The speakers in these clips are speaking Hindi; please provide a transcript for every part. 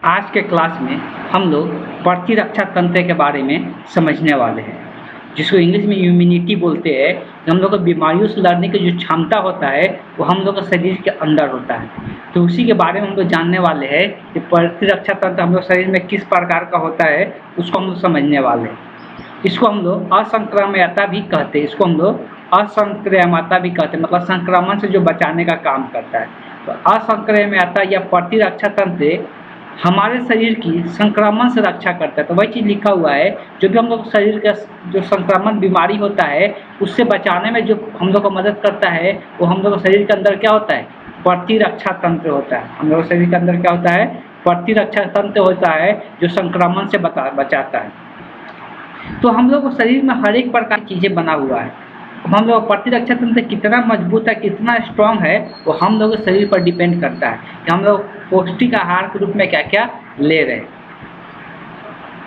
आज के क्लास में हम लोग प्रतिरक्षा तंत्र के बारे में समझने वाले हैं, जिसको इंग्लिश में इम्यूनिटी बोलते हैं। हम लोग को बीमारियों से लड़ने की जो क्षमता होता है वो हम लोग के शरीर के अंदर होता है। तो उसी के बारे में हम लोग जानने वाले हैं कि प्रतिरक्षा तंत्र हम लोग शरीर में किस प्रकार का होता है, उसको हम लोग समझने वाले हैं। इसको हम लोग असंक्राम्यता भी कहते हैं। इसको हम लोग असंक्राम्यता भी कहते हैं, मतलब संक्रमण से जो बचाने का काम करता है। तो असंक्राम्यता या प्रतिरक्षा तंत्र हमारे शरीर की संक्रमण से रक्षा करता है। तो वही चीज़ लिखा हुआ है, जो भी हम लोग शरीर का जो संक्रमण बीमारी होता है उससे बचाने में जो हम लोग को मदद करता है वो हम लोग शरीर के अंदर क्या होता है, प्रतिरक्षा तंत्र होता है। हम लोग शरीर के अंदर क्या होता है, प्रतिरक्षा तंत्र होता है जो संक्रमण से बचाता है। तो हम लोग शरीर में हर एक प्रकार की चीज़ें बना हुआ है। हम लोग प्रतिरक्षा तंत्र कितना मजबूत है, कितना स्ट्रांग है, वो हम लोग के शरीर पर डिपेंड करता है कि हम लोग पौष्टिक आहार के रूप में क्या क्या ले रहे हैं।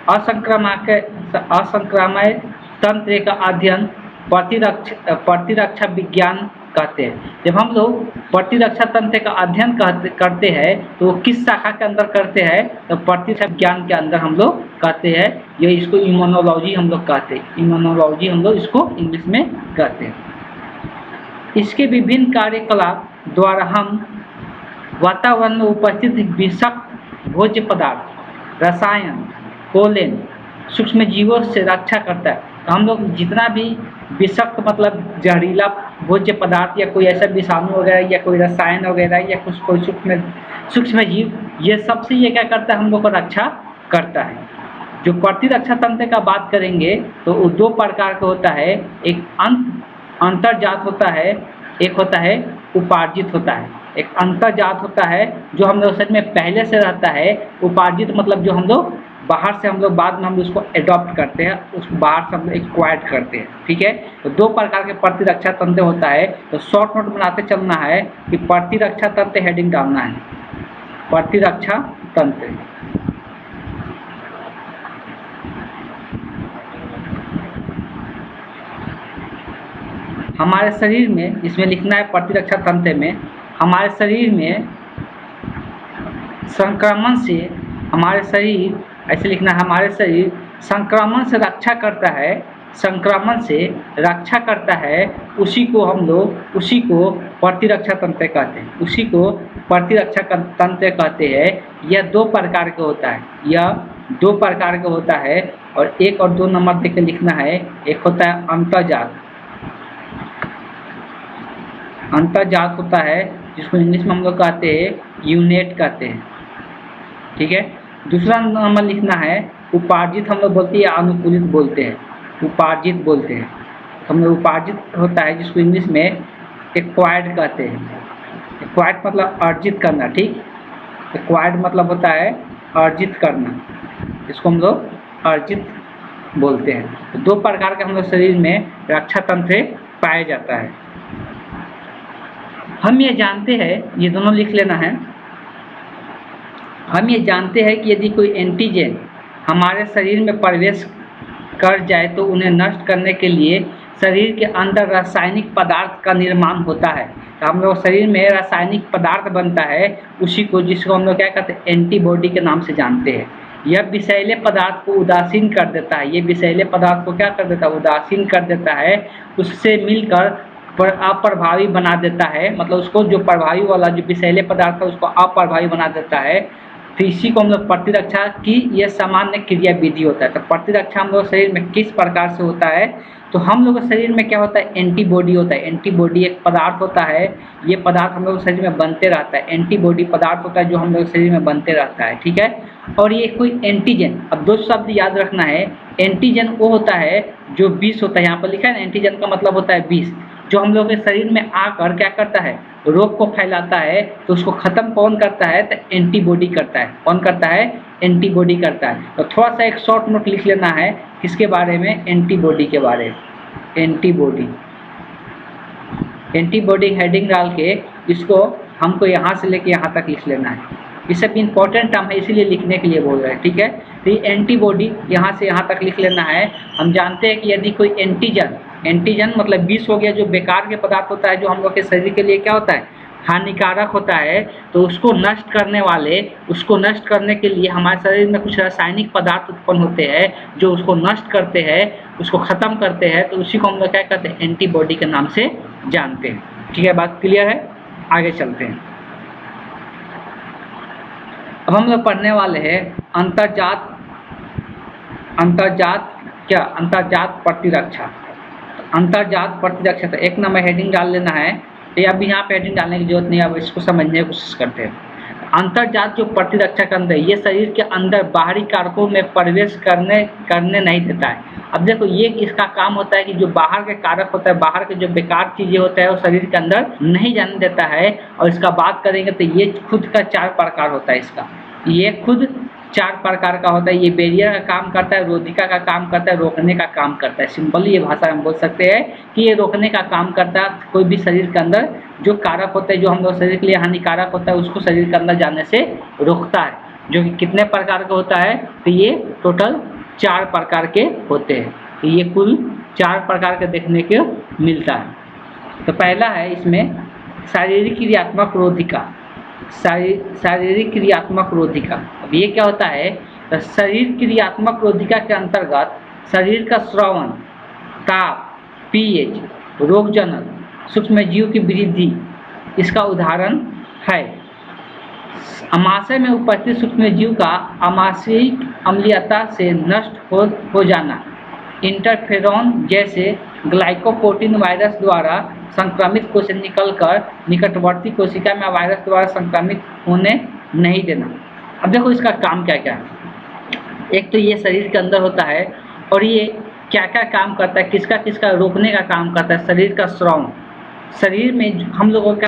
असंक्रामक तंत्र का अध्ययन प्रतिरक्षा विज्ञान कहते हैं। जब हम लोग प्रतिरक्षा तंत्र का अध्ययन करते हैं तो वो किस शाखा के अंदर करते हैं, तो प्रतिरक्षा विज्ञान के अंदर हम लोग कहते हैं। ये इसको इम्यूनोलॉजी हम लोग कहते हैं। इम्यूनोलॉजी हम लोग इसको इंग्लिश में कहते हैं। इसके विभिन्न कार्यकलाप द्वारा हम वातावरण में उपस्थित विषाक्त भोज्य पदार्थ, रसायन, पोलन, सूक्ष्म जीवों से रक्षा करता है। तो हम लोग जितना भी विषाक्त मतलब जहरीला भोज्य पदार्थ या कोई ऐसा विषाणु वगैरह या कोई रसायन वगैरह या कुछ कोई सूक्ष्म जीव, ये सबसे ये क्या करता है, हम लोग को रक्षा करता है। जो प्रतिरक्षा तंत्र का बात करेंगे तो वो दो प्रकार का होता है। एक अंतर्जात होता है, एक होता है उपार्जित होता है। एक अंतर्जात होता है जो हम लोग शरीर में पहले से रहता है। उपार्जित मतलब जो हम लोग बाहर से हम लोग बाद में हम उसको एडॉप्ट करते हैं, उसको बाहर से हम लोग एक्वायर्ड करते हैं। ठीक है, तो दो प्रकार के प्रतिरक्षा तंत्र होता है। तो शॉर्ट नोट बनाते चलना है कि प्रतिरक्षा तंत्र हेडिंग डालना है, प्रतिरक्षा तंत्र। हमारे शरीर में इसमें लिखना है प्रतिरक्षा तंत्र में हमारे शरीर में संक्रमण से हमारे शरीर ऐसे लिखना है, हमारे शरीर संक्रमण से रक्षा करता है, संक्रमण से रक्षा करता है। उसी को प्रतिरक्षा तंत्र कहते हैं। उसी को प्रतिरक्षा तंत्र कहते हैं। यह दो प्रकार का होता है। यह दो प्रकार का होता है और एक और दो नंबर देकर लिखना है। एक होता है अंतर्जात। अंतर्जात होता है जिसको इंग्लिश में हम लोग कहते हैं यूनेट कहते हैं। ठीक है, दूसरा नंबर लिखना है उपार्जित। हम लोग बोलते हैं अनुकूलित बोलते हैं, उपार्जित बोलते हैं। हम लोग उपार्जित होता है जिसको इंग्लिश में एक्वायर्ड कहते हैं। एक्वायर्ड मतलब अर्जित करना। ठीक, एक्वायर्ड मतलब होता है अर्जित करना, इसको हम लोग अर्जित बोलते हैं। तो दो प्रकार के हम लोग शरीर में रक्षा तंत्र पाया जाता है। हम ये जानते हैं, ये दोनों लिख लेना है। हम ये जानते हैं कि यदि कोई एंटीजन हमारे शरीर में प्रवेश कर जाए तो उन्हें नष्ट करने के लिए शरीर के अंदर रासायनिक पदार्थ का निर्माण होता है। तो हम लोग शरीर में रासायनिक पदार्थ बनता है, उसी को जिसको हम लोग क्या कहते हैं, एंटीबॉडी के नाम से जानते हैं। यह विषैले पदार्थ को उदासीन कर देता है। ये विषैले पदार्थ को क्या कर देता है, उदासीन कर देता है। उससे मिलकर अप्रभावी बना देता है, मतलब उसको जो प्रभावी वाला जो विषैले पदार्थ है उसको अप्रभावी बना देता है। तो इसी को हम लोग प्रतिरक्षा की यह सामान्य क्रिया विधि होता है। तो प्रतिरक्षा हम लोग शरीर में किस प्रकार से होता है, तो हम लोग शरीर में क्या होता है, एंटीबॉडी होता है। एंटीबॉडी एक पदार्थ होता है, ये पदार्थ हम लोग शरीर में बनते रहता है। एंटीबॉडी पदार्थ होता है जो हम लोग शरीर में बनते रहता है। ठीक है, और ये कोई एंटीजन, अब दो शब्द याद रखना है। एंटीजन वो होता है जो विष होता है, यहाँ पर लिखा है ना, एंटीजन का मतलब होता है विष, जो हम लोग के शरीर में आकर क्या करता है, रोग को फैलाता है। तो उसको खत्म कौन करता है, तो एंटीबॉडी करता है। कौन करता है, एंटीबॉडी करता है। तो थोड़ा सा एक शॉर्ट नोट लिख लेना है किसके बारे में, एंटीबॉडी के बारे में। एंटीबॉडी, एंटीबॉडी हेडिंग डाल के इसको हमको यहाँ से लेके यहाँ तक लिख लेना है। ये सब इंपॉर्टेंट टर्म है, इसीलिए लिखने के लिए बोल रहे हैं। ठीक है, तो ये एंटीबॉडी यहाँ से यहाँ तक लिख लेना है। हम जानते हैं कि यदि कोई एंटीजन मतलब विष हो गया, जो बेकार के पदार्थ होता है, जो हम लोग के शरीर के लिए क्या होता है, हानिकारक होता है तो उसको नष्ट करने के लिए हमारे शरीर में कुछ रासायनिक पदार्थ उत्पन्न होते हैं जो उसको नष्ट करते हैं, उसको ख़त्म करते हैं, तो उसी को हम लोग क्या कहते हैं, एंटीबॉडी के नाम से जानते हैं। ठीक है, बात क्लियर है? आगे चलते हैं। अब हम लोग पढ़ने वाले हैं अंतर्जात प्रतिरक्षा। अंतर्जात प्रतिरक्षा, तो एक नंबर हेडिंग डाल लेना है, तो अब यहाँ पे हेडिंग डालने की जरूरत नहीं है, अब इसको समझने की कोशिश करते हैं। अंतर्जात जो प्रतिरक्षा के अंदर, ये शरीर के अंदर बाहरी कारकों में प्रवेश करने नहीं देता है। अब देखो, ये इसका काम होता है कि जो बाहर के कारक होता है, बाहर के जो बेकार चीज़ें होता है वो शरीर के अंदर नहीं जाने देता है। और इसका बात करेंगे तो ये खुद का 4 प्रकार होता है। इसका ये खुद 4 प्रकार का होता है। ये बैरियर का काम करता है, रोधिका का काम करता है, रोकने का काम करता है। सिंपली ये भाषा में बोल सकते हैं कि ये रोकने का काम करता है। कोई भी शरीर के अंदर जो कारक होते हैं, जो हम लोग शरीर के लिए हानिकारक होता है, उसको शरीर के अंदर जाने से रोकता है। जो कि कितने प्रकार का होता है, तो ये टोटल 4 प्रकार के होते हैं। तो ये कुल 4 प्रकार के देखने को मिलता है। तो पहला है इसमें शारीरिक क्रियात्मक रोधिका। शारीरिक क्रियात्मक रोधिका, अब ये क्या होता है, तो शरीर क्रियात्मक रोधिका के अंतर्गत शरीर का श्रवण, ताप, पीएच, रोगजनक, सूक्ष्म जीव की वृद्धि इसका उदाहरण है। आमाशय में उपस्थित सूक्ष्म जीव का आमाशयिक अम्लीयता से नष्ट हो जाना, इंटरफेरॉन जैसे ग्लाइकोप्रोटीन वायरस द्वारा संक्रमित कोशिका निकलकर निकटवर्ती कोशिका में वायरस द्वारा संक्रमित होने नहीं देना। अब देखो इसका काम क्या क्या है। एक तो ये शरीर के अंदर होता है, और ये क्या क्या काम करता है, किसका किसका रोकने का काम करता है। शरीर का श्रवण, शरीर में हम लोगों का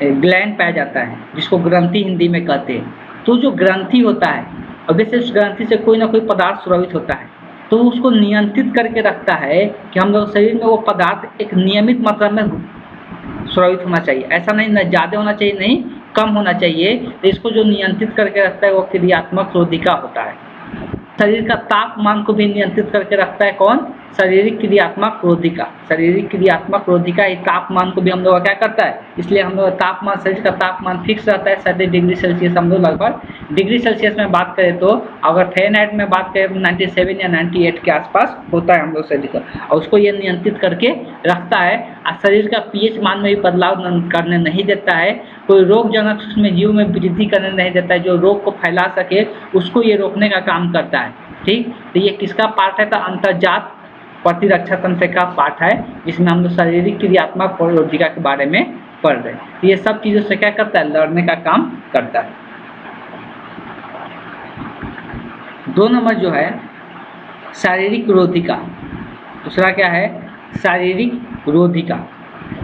ग्लैंड पाया जाता है जिसको ग्रंथि हिंदी में कहते हैं। तो जो ग्रंथि होता है, और वैसे उस ग्रंथि से कोई ना कोई पदार्थ स्रावित होता है, तो उसको नियंत्रित करके रखता है कि हम लोग शरीर में वो पदार्थ एक नियमित मात्रा में स्रावित होना चाहिए। ऐसा नहीं न ज़्यादा होना चाहिए, नहीं कम होना चाहिए। तो इसको जो नियंत्रित करके रखता है वो क्रियात्मक रोधिका होता है। शरीर का तापमान को भी नियंत्रित करके रखता है कौन, शारीरिक क्रियात्मक रोधिका। शारीरिक क्रियात्मक रोधिका ही तापमान को भी हम लोग क्या करता है, इसलिए हम लोग तापमान, शरीर का तापमान फिक्स रहता है 37 डिग्री सेल्सियस। हम लोग लगभग डिग्री सेल्सियस में बात करें तो, अगर फ़ारेनहाइट में बात करें तो 97 या 98 के आसपास होता है हम लोग शरीर का, और उसको ये नियंत्रित करके रखता है। और शरीर का पीएच मान में भी बदलाव करने नहीं देता है। कोई रोगजनक सूक्ष्म जीव में वृद्धि करने नहीं देता है, जो रोग को फैला सके उसको ये रोकने का काम करता है। ठीक, तो ये किसका पार्ट है, तो अंतर्जात प्रतिरक्षा तंत्र का पार्ट है, जिसमें हम लोग शारीरिक क्रियात्मक रोधिका के बारे में पढ़ रहे हैं। तो ये सब चीज़ों से क्या करता है, लड़ने का काम करता है। 2 नंबर जो है शारीरिक रोधिका, दूसरा क्या है, शारीरिक रोधिका।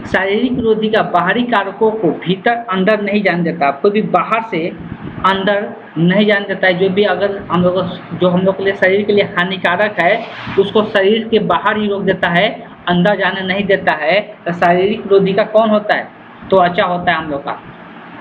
शारीरिक रोधिका बाहरी कारकों को भीतर अंदर नहीं जाने देता। कोई भी बाहर से अंदर नहीं जाने देता है। जो भी अगर हम लोग के लिए शरीर के लिए हानिकारक है उसको शरीर के बाहर ही रोक देता है, अंदर जाने नहीं देता है। तो शारीरिक रोधिका कौन होता है, त्वचा होता है हम लोग का।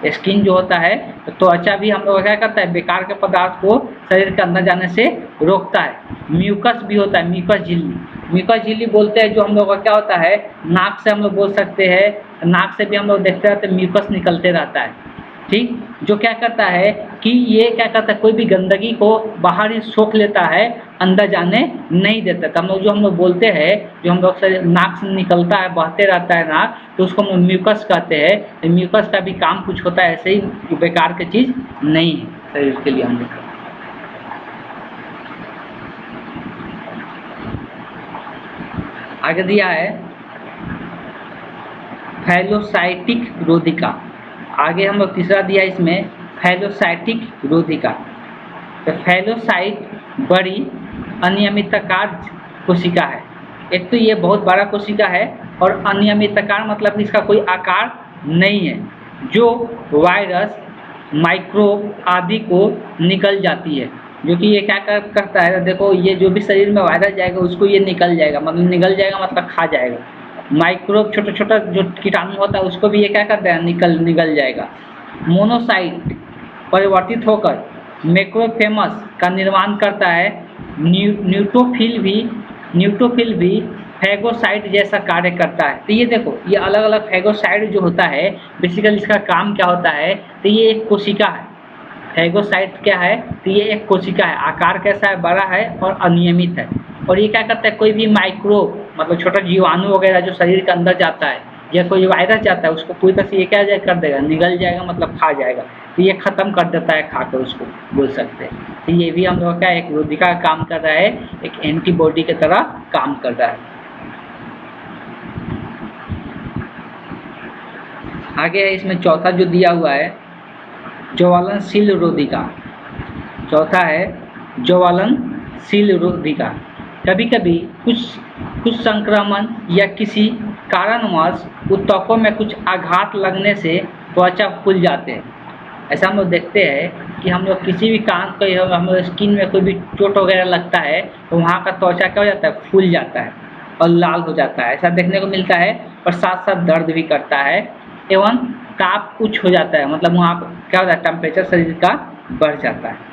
स्किन जो होता है, तो त्वचा भी हम लोग क्या करता है, बेकार के पदार्थ को शरीर के अंदर जाने से रोकता है। म्यूकस भी होता है, म्यूकस झिल्ली। म्यूकस झिल्ली बोलते हैं जो हम लोग का क्या होता है, नाक से हम लोग बोल सकते हैं, नाक से भी हम लोग देखते रहते हैं म्यूकस निकलते रहता है। ठीक, जो क्या करता है कि ये क्या करता है, कोई भी गंदगी को बाहर ही सोख लेता है, अंदर जाने नहीं देता। तो हम लोग बोलते हैं, जो हम लोग से नाक से निकलता है, बहते रहता है नाक, तो उसको हम लोग म्यूकस कहते हैं। तो म्यूकस का भी काम कुछ होता है, ऐसे ही बेकार की चीज़ नहीं है शरीर के लिए। हम लोग आगे दिया है फैलोसाइटिक रोधिका। आगे हम लोग तीसरा दिया इसमें फैलोसाइटिक रोधिका। तो फैलोसाइट बड़ी अनियमितकार कोशिका है। एक तो ये बहुत बड़ा कोशिका है, और अनियमितकार मतलब कि इसका कोई आकार नहीं है, जो वायरस, माइक्रोब आदि को निकल जाती है। जो कि ये क्या करता है, देखो ये जो भी शरीर में वायरस जाएगा उसको ये निकल जाएगा, मतलब खा जाएगा। माइक्रोब छोटा छोटा जो कीटाणु होता है उसको भी ये क्या करता है, निकल जाएगा। मोनोसाइट परिवर्तित होकर मैक्रोफेमस का निर्माण करता है। न्यूट्रोफिल भी फैगोसाइट जैसा कार्य करता है। तो ये देखो, ये अलग अलग फैगोसाइट जो होता है, बेसिकली इसका काम क्या होता है, तो ये एक कोशिका है। फैगोसाइट क्या है, तो ये एक कोशिका है। आकार कैसा है, बड़ा है और अनियमित है। और ये क्या करता है, कोई भी माइक्रो मतलब छोटा जीवाणु वगैरह जो शरीर के अंदर जाता है, या कोई वायरस जाता है, उसको पूरी तरह से ये क्या कर देगा, निगल जाएगा, मतलब खा जाएगा। तो ये खत्म कर देता है खाकर, उसको बोल सकते हैं। तो ये भी हम लोग का एक रोधिका का काम कर रहा है, एक एंटीबॉडी की तरह काम कर रहा है। आगे है इसमें चौथा जो दिया हुआ है, ज्वलनशील रोधिका। चौथा है ज्वलनशील रोधिका। कभी कभी कुछ संक्रमण या किसी कारणवश ऊतकों में कुछ आघात लगने से त्वचा फूल जाते हैं। ऐसा हम लोग देखते हैं कि हम लोग किसी भी कारण को, हम लोग स्किन में कोई भी चोट वगैरह लगता है तो वहाँ का त्वचा क्या हो जाता है, फूल जाता है और लाल हो जाता है। ऐसा देखने को मिलता है। और साथ साथ दर्द भी करता है एवं ताप उच्च हो जाता है, मतलब वहाँ क्या होता है, टेम्परेचर शरीर का बढ़ जाता है।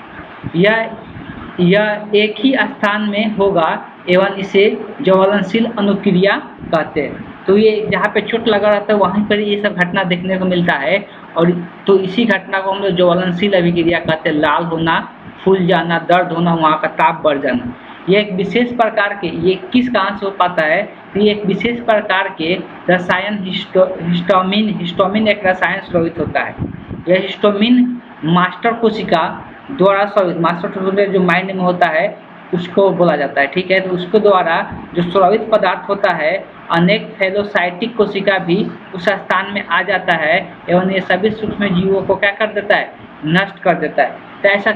यह एक ही स्थान में होगा एवं इसे ज्वलनशील अनुक्रिया कहते हैं। तो ये जहाँ पे चोट लगा रहता है वहीं पर ये सब घटना देखने को मिलता है। और तो इसी घटना को हम लोग ज्वलनशील अभिक्रिया कहते हैं। लाल होना, फूल जाना, दर्द होना, वहाँ का ताप बढ़ जाना। ये एक विशेष प्रकार के, ये किस कारण से हो पाता है, तो ये एक विशेष प्रकार के रसायन हिस्टामिन एक रसायन स्रावित होता है। यह हिस्टामिन मास्टर कोशिका द्वारा स्रावित, मास्टर कोशिका जो माइंड में होता है उसको बोला जाता है, ठीक है। तो उसके द्वारा जो स्रावित पदार्थ होता है, अनेक फैगोसाइटिक कोशिका भी उस स्थान में आ जाता है एवं ये सभी सूक्ष्म जीवों को क्या कर देता है, नष्ट कर देता है। तो ऐसा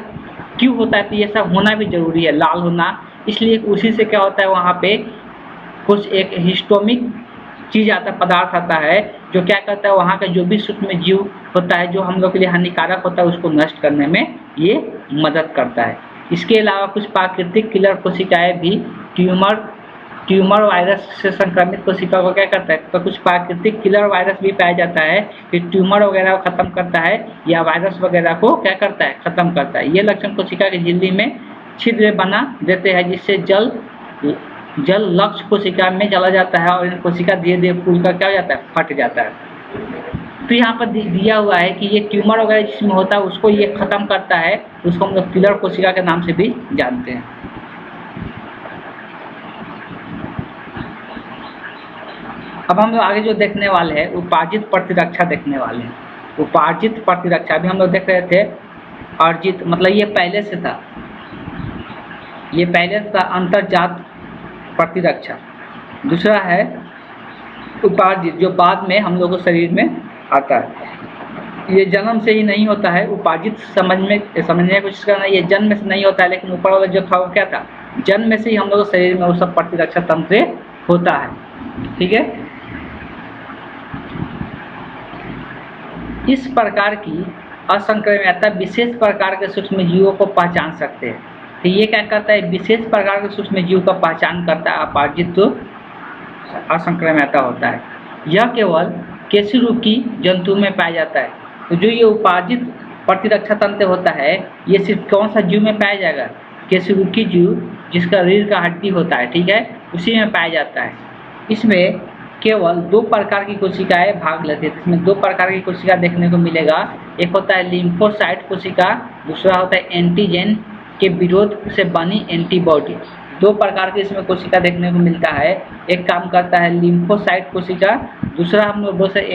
क्यों होता है, तो ये सब होना भी जरूरी है, लाल होना। इसलिए उसी से क्या होता है, वहाँ पे कुछ एक हिस्टोमिक चीज़ आता, पदार्थ आता है जो क्या करता है, वहाँ का जो भी सूक्ष्म जीव होता है जो हम लोग के लिए हानिकारक होता है उसको नष्ट करने में ये मदद करता है। इसके अलावा कुछ प्राकृतिक किलर कोशिकाएं भी ट्यूमर वायरस से संक्रमित कोशिका को क्या करता है, तो कुछ प्राकृतिक किलर वायरस भी पाया जाता है कि ट्यूमर वगैरह को खत्म करता है या वायरस वगैरह को क्या करता है, खत्म करता है। ये लक्षण कोशिका की झिल्ली में छिद्र बना देते हैं जिससे जल लक्ष्य कोशिका में चला जाता है और इन कोशिका धीरे धीरे फूल का क्या हो जाता है, फट जाता है। तो यहाँ पर दिया हुआ है कि ये ट्यूमर वगैरह जिसमें होता है उसको ये खत्म करता है, उसको हम लोग किलर कोशिका के नाम से भी जानते हैं। अब हम लोग आगे जो देखने वाले हैं उपार्जित प्रतिरक्षा देखने वाले हैं। उपार्जित प्रतिरक्षा अभी हम लोग देख रहे थे, अर्जित मतलब ये पहले से था, ये पहले था अंतर्जात प्रतिरक्षा। दूसरा है उपार्जित जो बाद में हम लोगों को शरीर में आता है। ये जन्म से ही नहीं होता है। उपार्जित समझने की कोशिश करना, ये जन्म से नहीं होता है, लेकिन ऊपर वाला जो था वो क्या था, जन्म से ही हम लोग शरीर में वो सब प्रतिरक्षा तंत्र होता है, ठीक है। इस प्रकार की असंक्रमणीयता विशेष प्रकार के सूक्ष्म जीवों को पहचान सकते हैं। तो ये क्या करता है, विशेष प्रकार के सूक्ष्म जीव का पहचान करता है, अपार्जित तो असंक्रमणीयता होता है। यह केवल केशरुकी जंतु में पाया जाता है। तो जो ये उपार्जित प्रतिरक्षा तंत्र होता है ये सिर्फ कौन सा जीव में पाया जाएगा, केशरुकी जीव जिसका रीढ़ का हड्डी होता है, ठीक है, उसी में पाया जाता है। इसमें केवल 2 प्रकार की कोशिकाएं भाग लेती है। इसमें 2 प्रकार की कोशिका देखने को मिलेगा। एक होता है लिम्फोसाइट कोशिका, दूसरा होता है एंटीजन के विरोध से बनी एंटीबॉडी। 2 प्रकार की इसमें कोशिका देखने को मिलता है। एक काम करता है लिम्फोसाइट कोशिका, दूसरा हम लोग बोलते हैं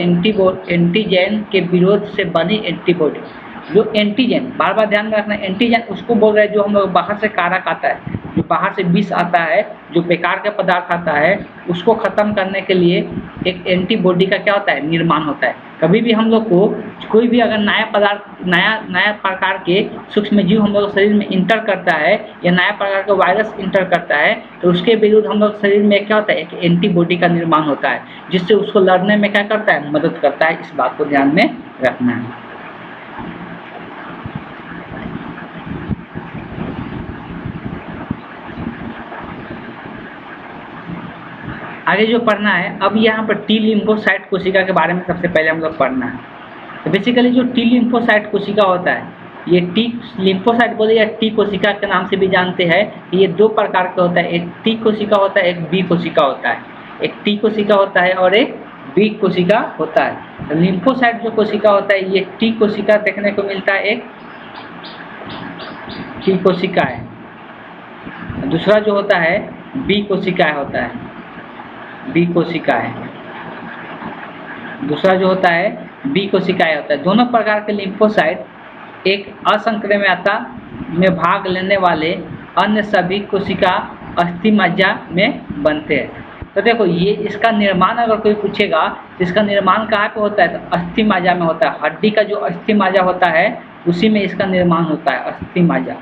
एंटीजन के विरोध से बनी एंटीबॉडी। जो एंटीजन, बार बार ध्यान में रखना, एंटीजन उसको बोल रहे हैं जो हम लोग बाहर से कारक आता है, जो बाहर से विष आता है, जो बेकार का पदार्थ आता है, उसको खत्म करने के लिए एक एंटीबॉडी का क्या होता है, निर्माण होता है। कभी भी हम लोग को कोई भी अगर नया पदार्थ, नया प्रकार के सूक्ष्म जीव हम लोग शरीर में इंटर करता है या नया प्रकार का वायरस इंटर करता है तो उसके विरुद्ध हम लोग शरीर में क्या होता है, एक एंटीबॉडी का निर्माण होता है जिससे उसको लड़ने में क्या करता है, मदद करता है। इस बात को ध्यान में रखना है। आगे जो पढ़ना है, अब यहाँ पर टी लिम्फोसाइट कोशिका के बारे में सबसे पहले हम लोग पढ़ना है। तो बेसिकली जो टी लिम्फोसाइट कोशिका होता है ये टी लिम्फोसाइट बोले या टी कोशिका के नाम से भी जानते हैं। ये दो प्रकार का होता है, एक टी कोशिका होता है, एक बी कोशिका होता है। एक टी कोशिका होता है और एक बी कोशिका होता है। लिम्फोसाइट जो कोशिका होता है ये टी कोशिका देखने को मिलता है, एक टी कोशिका है। दूसरा जो होता है बी कोशिका होता है, बी कोशिका है। दूसरा जो होता है बी कोशिकाएं होता है। दोनों प्रकार के लिम्फोसाइट एक असंक्राम्यता में भाग लेने वाले अन्य सभी कोशिका अस्थि मज्जा में बनते हैं। तो देखो ये इसका निर्माण अगर कोई पूछेगा तो इसका निर्माण कहाँ पे होता है, तो अस्थि मज्जा में होता है। हड्डी का जो अस्थि मज्जा होता है उसी में इसका निर्माण होता है, अस्थि मज्जा।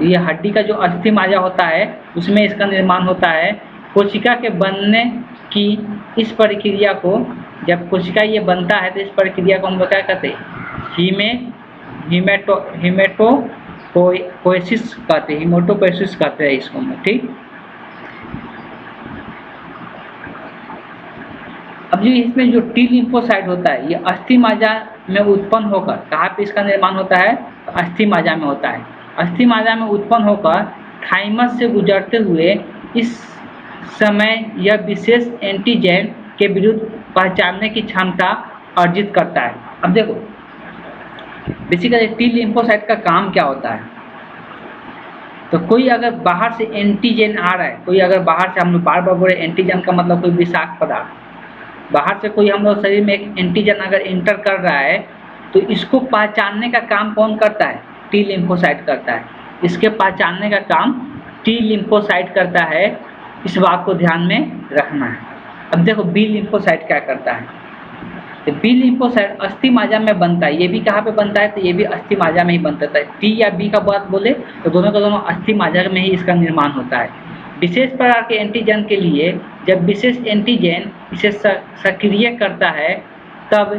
ये हड्डी का जो अस्थि मज्जा होता है उसमें इसका निर्माण होता है। कोशिका के बनने की इस प्रक्रिया को, जब कोशिका ये बनता है तो इस प्रक्रिया को हम लोग क्या कहते हैं, हीमेटोपोएसिस कहते हैं, हीमेटोपोएसिस कहते हैं इसको हम, ठीक। अब जो इसमें जो टी लिम्फोसाइट होता है ये अस्थि मज्जा में उत्पन्न होकर, कहाँ पे इसका निर्माण होता है, अस्थि मज्जा में होता है। अस्थि मज्जा में उत्पन्न होकर थाइमस से गुजरते हुए इस समय यह विशेष एंटीजन के विरुद्ध पहचानने की क्षमता अर्जित करता है। अब देखो बेसिकली टी लिम्फोसाइट का काम क्या होता है, तो कोई अगर बाहर से एंटीजन आ रहा है, कोई अगर बाहर से, हम लोग बार बार बोले एंटीजन का मतलब कोई विषाक्त पदार्थ, बाहर से कोई हम लोग शरीर में एक एंटीजन अगर इंटर कर रहा है तो इसको पहचानने का काम कौन करता है, टी लिम्फोसाइट करता है। इसके पहचानने का काम टी लिम्फोसाइट करता है, इस बात को ध्यान में रखना है। अब देखो बी लिम्फोसाइट क्या करता है, तो बी लिम्फोसाइट अस्थि मज्जा में बनता है। ये भी कहाँ पे बनता है, तो ये भी अस्थि मज्जा में ही बनता है। टी या बी का बात बोले तो दोनों का दोनों अस्थि मज्जा में ही इसका निर्माण होता है। विशेष प्रकार के एंटीजन के लिए जब विशेष एंटीजन इसे सक्रिय करता है तब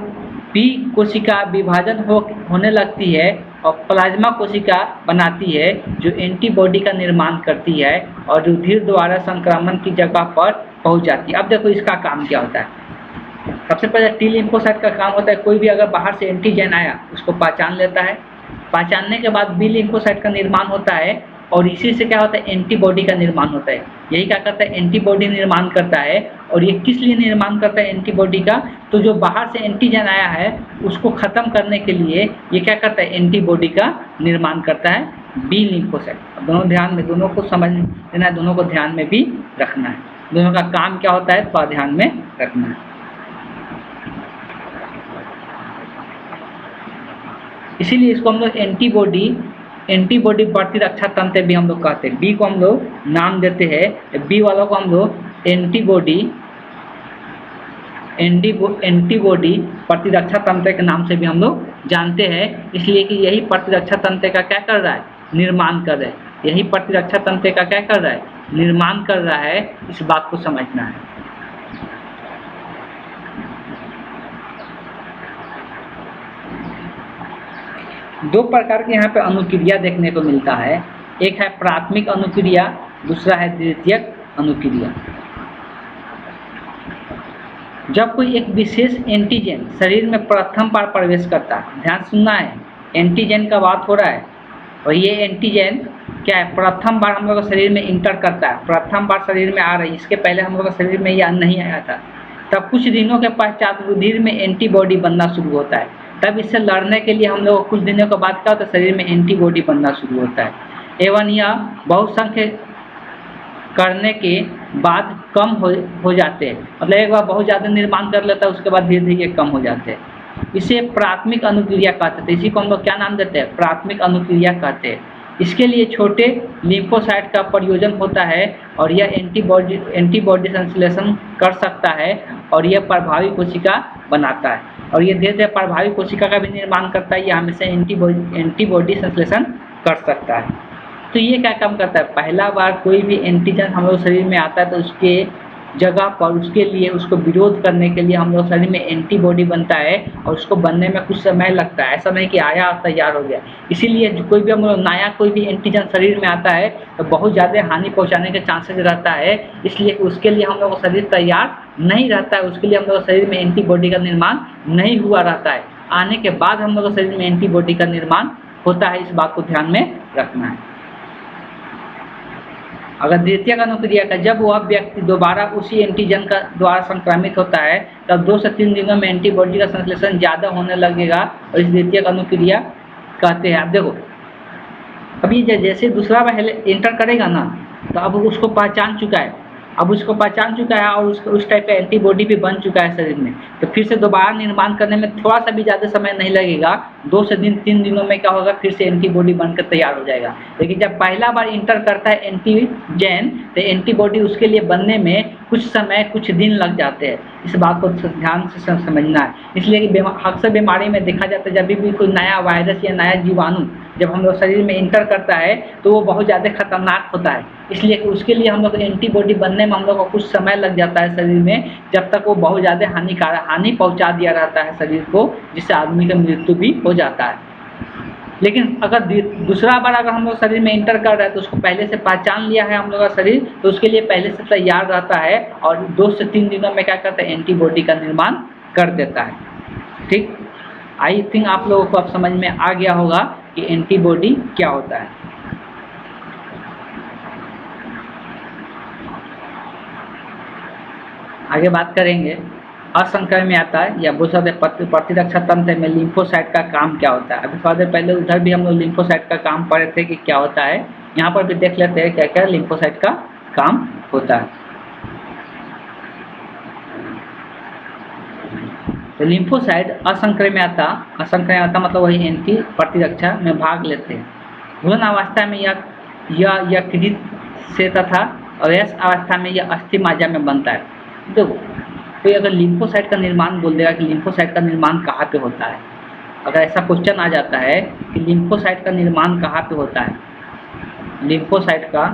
बी कोशिका विभाजन होने लगती है और प्लाज्मा कोशिका बनाती है जो एंटीबॉडी का निर्माण करती है और रुधिर द्वारा संक्रमण की जगह पर पहुंच जाती है। अब देखो इसका काम क्या होता है। सबसे पहले टी लिम्फोसाइट का काम होता है, कोई भी अगर बाहर से एंटीजन आया उसको पहचान लेता है। पहचानने के बाद बी लिम्फोसाइट का निर्माण होता है और इसी से क्या होता है, एंटीबॉडी का निर्माण होता है। यही क्या करता है, एंटीबॉडी निर्माण करता है। और ये किस लिए निर्माण करता है एंटीबॉडी का, तो जो बाहर से एंटीजन आया है उसको खत्म करने के लिए ये क्या करता है, एंटीबॉडी का निर्माण करता है बी लिम्फोसाइट। दोनों ध्यान में, दोनों को समझ लेना है, दोनों को ध्यान में भी रखना है। दोनों का काम क्या होता है तो ध्यान में रखना है। इसीलिए इसको हम लोग एंटीबॉडी प्रतिरक्षा तंत्र भी हम लोग कहते हैं। बी को हम लोग नाम देते हैं, बी वालों को हम लोग एंटीबॉडी प्रतिरक्षा तंत्र के नाम से भी हम लोग जानते हैं। इसलिए कि यही प्रतिरक्षा तंत्र का क्या कर रहा है, निर्माण कर रहा है। यही प्रतिरक्षा तंत्र का क्या कर रहा है, निर्माण कर रहा है। इस बात को समझना है। दो प्रकार के यहाँ पे अनुक्रिया देखने को मिलता है, एक है प्राथमिक अनुक्रिया, दूसरा है द्वितीयक अनुक्रिया। जब कोई एक विशेष एंटीजन शरीर में प्रथम बार प्रवेश करता है, ध्यान सुनना है, एंटीजन का बात हो रहा है, और ये एंटीजन क्या है, प्रथम बार हम लोग शरीर में इंटर करता है, प्रथम बार शरीर में आ रही है। इसके पहले हम लोग शरीर में यह नहीं आया था। तब कुछ दिनों के पश्चात रुधिर में एंटीबॉडी बनना शुरू होता है। तब इससे लड़ने के लिए हम लोग कुछ दिनों के बाद क्या होता है, शरीर में एंटीबॉडी बनना शुरू होता है। एवं यह बहुसंख्य करने के बाद कम हो जाते हैं। मतलब एक बार बहुत ज़्यादा निर्माण कर लेता है, उसके बाद धीरे धीरे कम हो जाते हैं। इसे प्राथमिक अनुक्रिया कहते हैं। इसी को हम लोग क्या नाम देते हैं, प्राथमिक अनुक्रिया कहते हैं। इसके लिए छोटे लिम्फोसाइट का प्रयोजन होता है और यह एंटीबॉडी संश्लेषण कर सकता है और यह प्रभावी कोशिका बनाता है। और ये धीरे धीरे प्रभावी कोशिका का भी निर्माण करता है। यह हमेशा एंटीबॉडी संश्लेषण कर सकता है। तो ये क्या काम करता है, पहला बार कोई भी एंटीजन हम लोग शरीर में आता है तो उसके जगह पर, उसके लिए, उसको विरोध करने के लिए हम लोग शरीर में एंटीबॉडी बनता है और उसको बनने में कुछ समय लगता है। ऐसा नहीं कि आया और तैयार हो गया। इसीलिए कोई भी हम लोग नया कोई भी एंटीजन शरीर में आता है तो बहुत ज़्यादा हानि पहुंचाने के चांसेस रहता है। इसलिए उसके लिए हम लोग शरीर तैयार नहीं रहता है, उसके लिए हम लोग शरीर में एंटीबॉडी का निर्माण नहीं हुआ रहता है। आने के बाद हम लोग के शरीर में एंटीबॉडी का निर्माण होता है, इस बात को ध्यान में रखना है। अगर द्वितीयक अनुक्रिया का जब वह व्यक्ति दोबारा उसी एंटीजन का द्वारा संक्रमित होता है तब 2 से 3 दिनों में एंटीबॉडी का संश्लेषण ज़्यादा होने लगेगा और इस द्वितीयक अनुक्रिया कहते हैं। आप देखो अभी जैसे दूसरा बार एंटर करेगा ना तो अब उसको पहचान चुका है, और उस टाइप का एंटीबॉडी भी बन चुका है शरीर में, तो फिर से दोबारा निर्माण करने में थोड़ा सा भी ज़्यादा समय नहीं लगेगा। 2 से 3 दिनों में क्या होगा, फिर से एंटीबॉडी बनकर तैयार हो जाएगा। लेकिन जब पहला बार इंटर करता है एंटीजन तो एंटीबॉडी उसके लिए बनने में कुछ समय कुछ दिन लग जाते हैं, इस बात को ध्यान से समझना है। इसलिए कि अक्सर बीमारी में देखा जाता है जब भी कोई नया वायरस या नया जीवाणु जब हम लोग शरीर में इंटर करता है तो वो बहुत ज़्यादा खतरनाक होता है, इसलिए कि उसके लिए हम लोग एंटीबॉडी बनने में हम लोग को कुछ समय लग जाता है शरीर में, जब तक वो बहुत ज़्यादा हानि पहुंचा दिया रहता है शरीर को, जिससे आदमी का मृत्यु भी हो जाता है। लेकिन अगर दूसरा बार अगर हम लोग शरीर में इंटर कर रहे हैं तो उसको पहले से पहचान लिया है हम लोग का शरीर, तो उसके लिए पहले से तैयार रहता है और 2 से 3 दिनों में क्या करता है, एंटीबॉडी का निर्माण कर देता है। ठीक, आई थिंक आप लोगों को अब समझ में आ गया होगा कि एंटीबॉडी क्या होता है। आगे बात करेंगे असंक्रमणीयता या प्रतिरक्षा तंत्र में लिम्फोसाइट का काम क्या होता है। अभी थोड़ा देर पहले उधर भी हम लोग लिम्फोसाइट का काम पढ़े थे कि क्या होता है, यहाँ पर भी देख लेते हैं क्या क्या लिम्फोसाइट का काम होता है। तो लिम्फोसाइट असंक्रमणीयता मतलब वही एंटी प्रतिरक्षा में भाग लेते हैं। भ्रूण अवस्था में यह यकृत से तथा वयस्क अवस्था में यह अस्थि माज्जा में बनता है। देखो कोई अगर लिम्फोसाइट का निर्माण बोल देगा कि लिम्फोसाइट का निर्माण कहाँ पे होता है, अगर ऐसा क्वेश्चन आ जाता है कि लिम्फोसाइट का निर्माण कहाँ पे होता है, लिम्फोसाइट का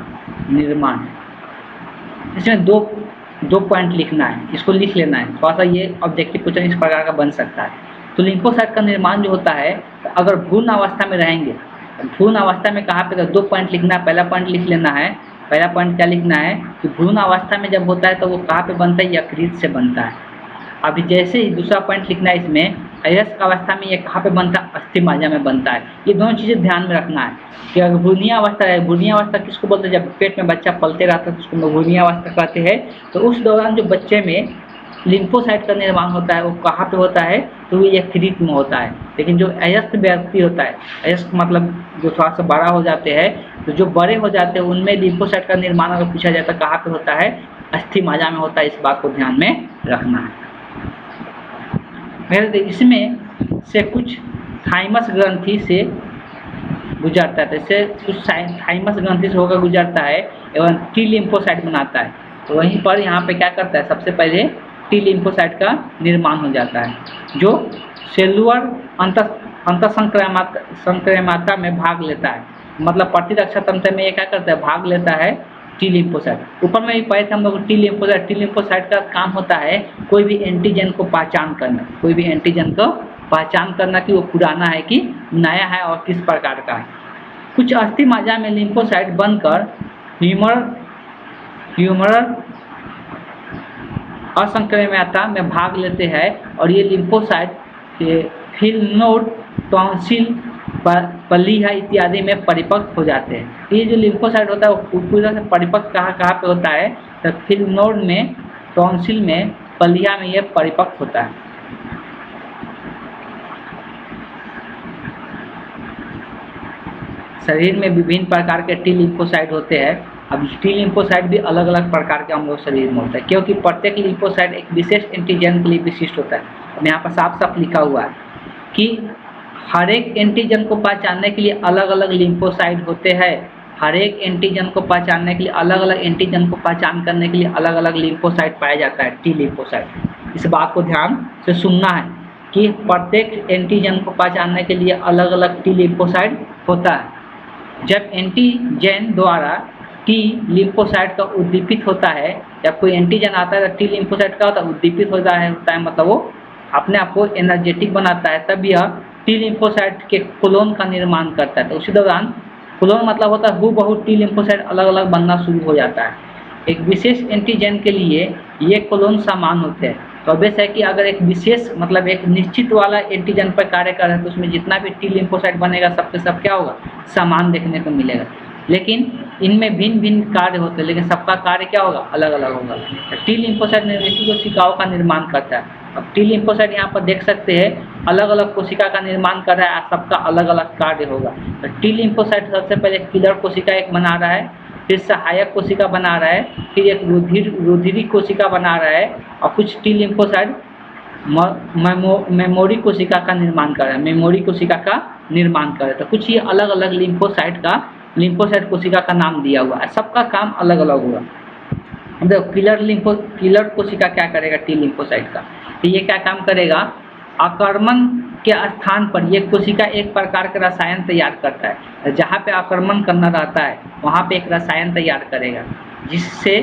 निर्माण, इसमें दो पॉइंट लिखना है, इसको लिख लेना है, थोड़ा सा ये ऑब्जेक्टिव क्वेश्चन इस प्रकार का बन सकता है। तो लिम्फोसाइट का निर्माण जो होता है तो अगर भ्रूण अवस्था में रहेंगे, भ्रूण अवस्था में कहाँ पे, 2 पॉइंट लिखना है। पहला पॉइंट लिख लेना है, पहला पॉइंट क्या लिखना है कि भ्रूण अवस्था में जब होता है तो वो कहाँ पे बनता है, यकृत से बनता है। अभी जैसे ही दूसरा पॉइंट लिखना है इसमें, वयस्क अवस्था में ये कहाँ पे बनता है, अस्थि माज्जा में बनता है। ये दोनों चीज़ें ध्यान में रखना है कि अगर भ्रूणीय अवस्था है, भ्रूणीय अवस्था किसको बोलते हैं, जब पेट में बच्चा पलते रहता है तो उसको भ्रूणीय अवस्था कहते हैं। तो उस दौरान जो बच्चे में लिम्फोसाइट का निर्माण होता है वो कहाँ पे होता है, तो वो यकृत में होता है। लेकिन जो वयस्क व्यक्ति होता है, वयस्क मतलब जो थोड़ा सा बड़ा हो जाते हैं, तो जो बड़े हो जाते हैं उनमें लिम्फोसाइट का निर्माण अगर पूछा जाता है कहाँ पे होता है, अस्थि माज्जा में होता है। इस बात को ध्यान में रखना है। इसमें से कुछ थाइमस ग्रंथि से गुजरता है, जैसे कुछ थाइमस ग्रंथि से होकर गुजरता है एवं टी लिम्फोसाइट बनाता है। तो वहीं पर यहाँ पे क्या करता है, सबसे पहले टी लिम्फोसाइट का निर्माण हो जाता है, जो सेलुलर अंतःसंक्रामकता में भाग लेता है। मतलब प्रतिरक्षा तंत्र में ये क्या करता है, भाग लेता है टी लिम्फोसाइट। ऊपर में भी पढ़े थे हम लोग टी लिम्फोसाइट का काम होता है कोई भी एंटीजन को पहचान करना, कोई भी एंटीजन को पहचान करना कि वो पुराना है कि नया है और किस प्रकार का है। कुछ अस्थि माज्जा में लिम्फोसाइट बनकर ह्यूमरल असंक्रमणीयता में भाग लेते हैं और ये लिम्फोसाइट फिल्म नोड, टॉन्सिल, पलीहा इत्यादि में परिपक्व हो जाते हैं। ये जो लिम्फोसाइट होता है वो पूरी तरह से परिपक्व कहाँ पे होता है, तो फिल्म नोड में, टॉन्सिल में, पलीहा में ये परिपक्व होता है। शरीर में विभिन्न प्रकार के टी लिम्फोसाइट होते हैं। अब टी लिम्फोसाइट भी अलग अलग प्रकार के हम लोग शरीर में होता है, क्योंकि प्रत्येक लिम्फोसाइट एक विशेष एंटीजन के लिए विशिष्ट होता है। अब यहाँ पर साफ साफ लिखा हुआ है कि हर एक एंटीजन को पहचानने के लिए अलग अलग लिम्फोसाइट होते हैं। हर एक एंटीजन को पहचानने के लिए अलग अलग एंटीजन को पहचान करने के लिए अलग अलग लिम्फोसाइट पाया जाता है, टी लिम्फोसाइट। इस बात को ध्यान से सुनना है कि प्रत्येक एंटीजन को पहचानने के लिए अलग अलग टी लिम्फोसाइट होता है। जब एंटीजन द्वारा टी लिम्फोसाइट का उद्दीपित होता है, जब कोई एंटीजन आता है तो टी लिम्फोसाइट का होता है, उद्दीपित होता है मतलब वो अपने आप को एनर्जेटिक बनाता है, तब यह टी लिम्फोसाइट के क्लोन का निर्माण करता है। तो उसी दौरान क्लोन मतलब होता है हूबहू टी लिम्फोसाइट अलग अलग बनना शुरू हो जाता है। एक विशेष एंटीजन के लिए ये क्लोन समान होते हैं, तो ऑब्वियस है कि अगर एक विशेष मतलब एक निश्चित वाला एंटीजन पर कार्य कर रहा है तो उसमें जितना भी टी लिम्फोसाइट बनेगा सबके सब क्या होगा, समान देखने को मिलेगा। लेकिन इनमें भिन्न भिन्न कार्य होते हैं, लेकिन सबका कार्य क्या होगा, अलग अलग होगा। टी लिम्फोसाइट निर्मित कोशिकाओं का निर्माण करता है। अब टी लिम्फोसाइट यहाँ पर देख सकते हैं अलग अलग कोशिका का निर्माण कर रहा है, सबका अलग अलग कार्य होगा। तो टी लिम्फोसाइट सबसे पहले किलर कोशिका एक बना रहा है, फिर सहायक कोशिका बना रहा है, फिर एक रुधिरी कोशिका बना रहा है, और कुछ टी लिम्फोसाइट मेमोरी कोशिका का निर्माण कर रहा है, मेमोरी कोशिका का निर्माण कर रहा है। तो कुछ ये अलग अलग लिम्फोसाइट कोशिका का नाम दिया हुआ है, सबका काम अलग अलग हुआ। देखो किलर कोशिका क्या करेगा टी लिम्फोसाइट का, तो ये क्या काम करेगा, आक्रमण के स्थान पर ये कोशिका एक प्रकार का रसायन तैयार करता है। जहाँ पे आक्रमण करना रहता है वहाँ पे एक रसायन तैयार करेगा जिससे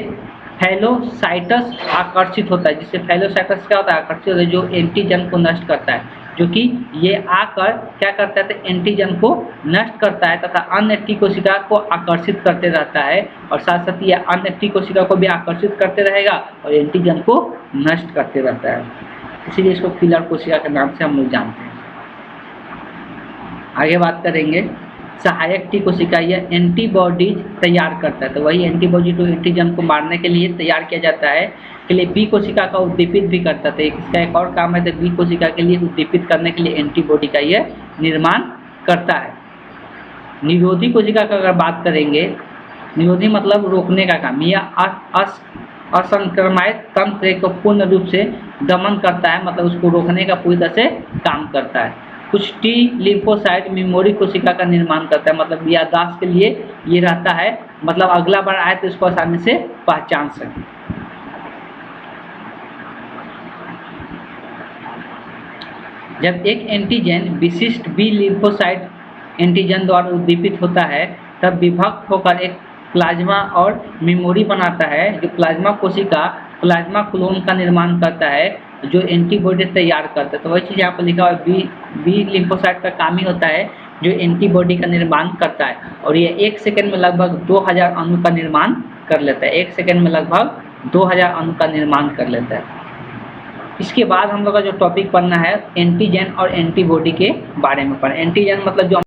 फैगोसाइटस आकर्षित होता है, जिससे फैगोसाइटस क्या होता है, आकर्षित होता है, जो एंटीजन को नष्ट करता है, जो कि ये आकर क्या करता है, तो एंटीजन को नष्ट करता है तथा अन्य टी कोशिका को आकर्षित करते रहता है, और साथ साथ ये अन्य टी कोशिका को भी आकर्षित करते रहेगा और एंटीजन को नष्ट करते रहता है। इसीलिए इसको किलर कोशिका के नाम से हम लोग जानते हैं। आगे बात करेंगे सहायक टी कोशिका, यह एंटीबॉडीज तैयार करता है। तो वही एंटीबॉडी टू एंटीजन को मारने के लिए तैयार किया जाता है, के लिए बी कोशिका का उद्दीपित भी करता है। इसका एक और काम है, तो बी कोशिका के लिए उद्दीपित करने के लिए एंटीबॉडी का यह निर्माण करता है। निरोधी कोशिका का अगर बात करेंगे, निरोधी मतलब रोकने का काम, यह असंक्रमित तंत्र को पूर्ण रूप से दमन करता है, मतलब उसको रोकने का पूरी तरह से काम करता है। कुछ टी लिम्फोसाइट मेमोरी कोशिका का निर्माण करता है, मतलब याददाश्त के लिए ये रहता है, मतलब अगला बार आए तो इसको आसानी से पहचान सके। जब एक एंटीजन विशिष्ट बी लिम्फोसाइट एंटीजन द्वारा उद्दीपित होता है तब विभक्त होकर एक प्लाज्मा और मेमोरी बनाता है। जो प्लाज्मा कोशिका प्लाज्मा क्लोन का निर्माण करता है जो एंटीबॉडी तैयार करता है। तो वही चीज़ यहाँ पर लिखा हुआ है, बी लिम्फोसाइट का काम ही होता है जो एंटीबॉडी का निर्माण करता है, और ये 1 सेकंड में लगभग 2000 अणु का निर्माण कर लेता है। 1 सेकंड में लगभग 2000 अणु का निर्माण कर लेता है। इसके बाद हम लोग का जो टॉपिक पढ़ना है एंटीजन और एंटीबॉडी के बारे में पढ़ना। एंटीजन मतलब जो